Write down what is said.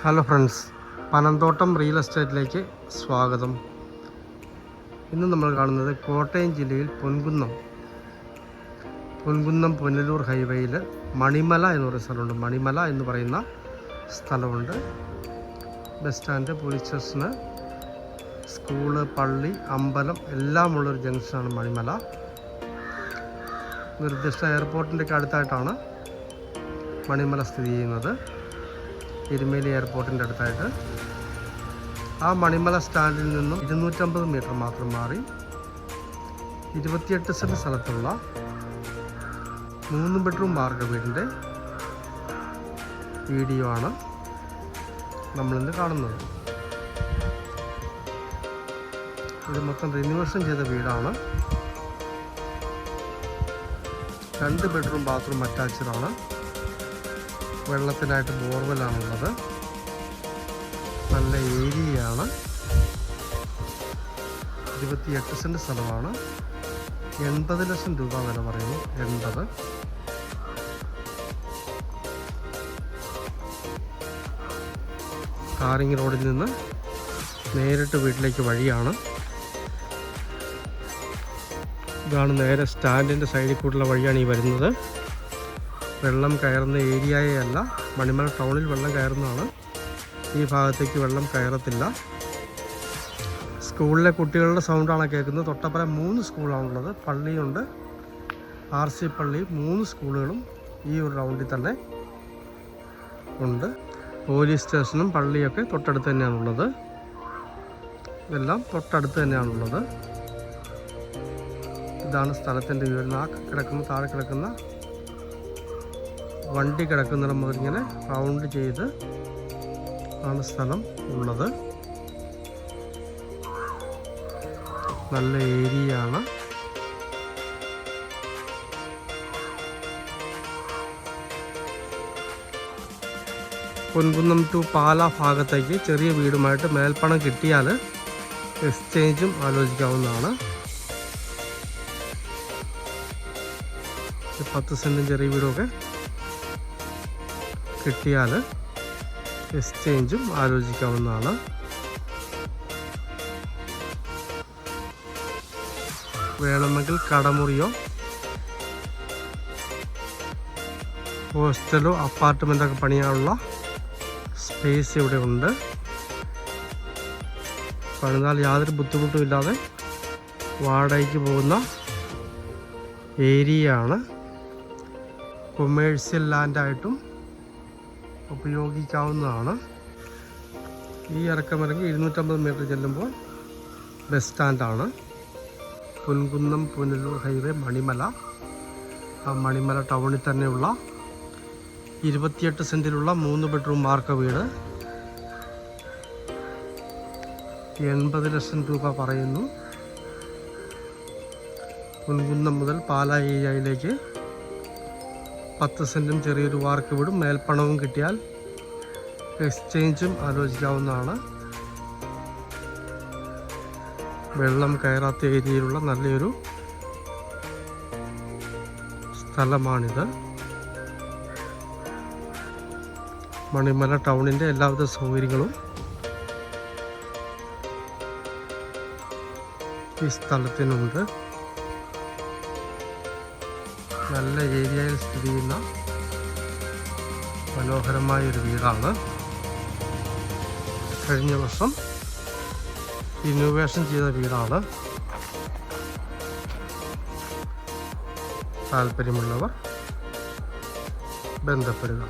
Hello friends, Panamthottam real എസ്റ്റേറ്റിലേക്ക് സ്വാഗതം. ഇന്ന് നമ്മൾ കാണുന്നത് കോട്ടയം ജില്ലയിൽ പൊൻകുന്നം പുനലൂർ ഹൈവേയിൽ മണിമല എന്ന് പറയുന്ന സ്ഥലമുണ്ട്. മണിമല എന്ന് പറയുന്ന സ്ഥലമുണ്ട്. ബസ് സ്റ്റാൻഡ്, പോലീസ് സ്റ്റേഷന്, സ്കൂള്, പള്ളി, അമ്പലം എല്ലാം ഉള്ളൊരു ജംഗ്ഷനാണ് മണിമല. നിർദ്ദിഷ്ട എയർപോർട്ടിൻ്റെ ഒക്കെ അടുത്തായിട്ടാണ് മണിമല സ്ഥിതി ചെയ്യുന്നത്. എരുമേലി എയർപോർട്ടിൻ്റെ അടുത്തായിട്ട്. ആ മണിമല സ്റ്റാൻഡിൽ നിന്നും 250 മീറ്റർ മാത്രം മാറി 28 സെൻറ്റ് സ്ഥലത്തുള്ള 3 ബെഡ്റൂം വാർക്ക വീടിൻ്റെ വീഡിയോ ആണ് നമ്മളിന്ന് കാണുന്നത്. ഇത് മൊത്തം റിനോവേഷൻ ചെയ്ത വീടാണ്. 2 ബെഡ്റൂം ബാത്റൂം അറ്റാച്ച്ഡാണ്. വെള്ളത്തിനായിട്ട് ബോർവെല്ലാണുള്ളത്. നല്ല ഏരിയയാണ്. 28 സെൻറ്റ് സ്ഥലമാണ്. 80 ലക്ഷം രൂപ വില പറയുന്നു. 80. കാറിങ് റോഡിൽ നിന്ന് നേരിട്ട് വീട്ടിലേക്ക് വഴിയാണ്. ഇതാണ് നേരെ സ്റ്റാൻഡിൻ്റെ സൈഡിൽ കൂടെയുള്ള വഴിയാണ് ഈ വരുന്നത്. വെള്ളം കയറുന്ന ഏരിയയേ അല്ല, മണിമല ടൗണിൽ വെള്ളം കയറുന്നതാണ്. ഈ ഭാഗത്തേക്ക് വെള്ളം കയറത്തില്ല. സ്കൂളിലെ കുട്ടികളുടെ സൗണ്ടാണ് കേൾക്കുന്നത്. തൊട്ടപ്പുറം 3 സ്കൂളാണുള്ളത്. പള്ളിയുണ്ട്, RC പള്ളി. 3 സ്കൂളുകളും ഈ ഒരു റൗണ്ടിൽ തന്നെ ഉണ്ട്. പോലീസ് സ്റ്റേഷനും പള്ളിയൊക്കെ തൊട്ടടുത്ത് തന്നെയാണുള്ളത്. ഇതെല്ലാം തൊട്ടടുത്ത് തന്നെയാണുള്ളത്. ഇതാണ് സ്ഥലത്തിൻ്റെ കിടക്കുന്ന താഴെ കിടക്കുന്ന വണ്ടി കിടക്കുന്നിടം മുതൽ ഇങ്ങനെ റൗണ്ട് ചെയ്ത് ആണ് സ്ഥലം ഉള്ളത്. നല്ല ഏരിയയാണ്. പൊൻകുന്നം ടു പാല ഭാഗത്തേക്ക് ചെറിയ വീടുമായിട്ട് മേൽപ്പണം കിട്ടിയാൽ എക്സ്ചേഞ്ചും ആലോചിക്കാവുന്നതാണ്. 10 സെൻറ്റും ചെറിയ വീടുമൊക്കെ കിട്ടിയാൽ എക്സ്ചേഞ്ചും ആലോചിക്കാവുന്നതാണ്. വേണമെങ്കിൽ കടമുറിയോ ഹോസ്റ്റലോ അപ്പാർട്ട്മെൻറ്റൊക്കെ പണിയാനുള്ള സ്പേസ് ഇവിടെ ഉണ്ട്. പണിതാൽ യാതൊരു ബുദ്ധിമുട്ടും ഇല്ലാതെ വാടകയ്ക്ക് പോകുന്ന ഏരിയയാണ്. കൊമേഴ്സ്യൽ ലാൻഡായിട്ടും ഉപയോഗിക്കാവുന്നതാണ്. ഈ ഇറക്കമിറങ്ങി 250 മീറ്റർ ചെല്ലുമ്പോൾ ബസ് സ്റ്റാൻഡാണ്. പൊൻകുന്നം പുനലൂർ ഹൈവേ മണിമല. ആ മണിമല ടൗണിൽ തന്നെയുള്ള 28 സെൻറ്റിലുള്ള 3 ബെഡ്റൂം വാർക്ക വീട് 80 ലക്ഷം രൂപ പറയുന്നു. പൊൻകുന്നം മുതൽ പാലാ ഏരിയയിലേക്ക് 10 സെൻറ്റും ചെറിയൊരു വാർക്ക് വീടും മേൽപ്പണവും കിട്ടിയാൽ എക്സ്ചേഞ്ചും ആലോചിക്കാവുന്നതാണ്. വെള്ളം കയറാത്ത ഏരിയയിലുള്ള നല്ലൊരു സ്ഥലമാണിത്. മണിമല ടൗണിൻ്റെ എല്ലാവിധ സൗകര്യങ്ങളും ഈ സ്ഥലത്തിനുണ്ട്. നല്ല ഏരിയയിൽ സ്ഥിതി ചെയ്യുന്ന മനോഹരമായൊരു വീടാണ്. കഴിഞ്ഞ വർഷം റിനോവേഷൻ ചെയ്ത വീടാണ്. താല്പര്യമുള്ളവർ ബന്ധപ്പെടുക.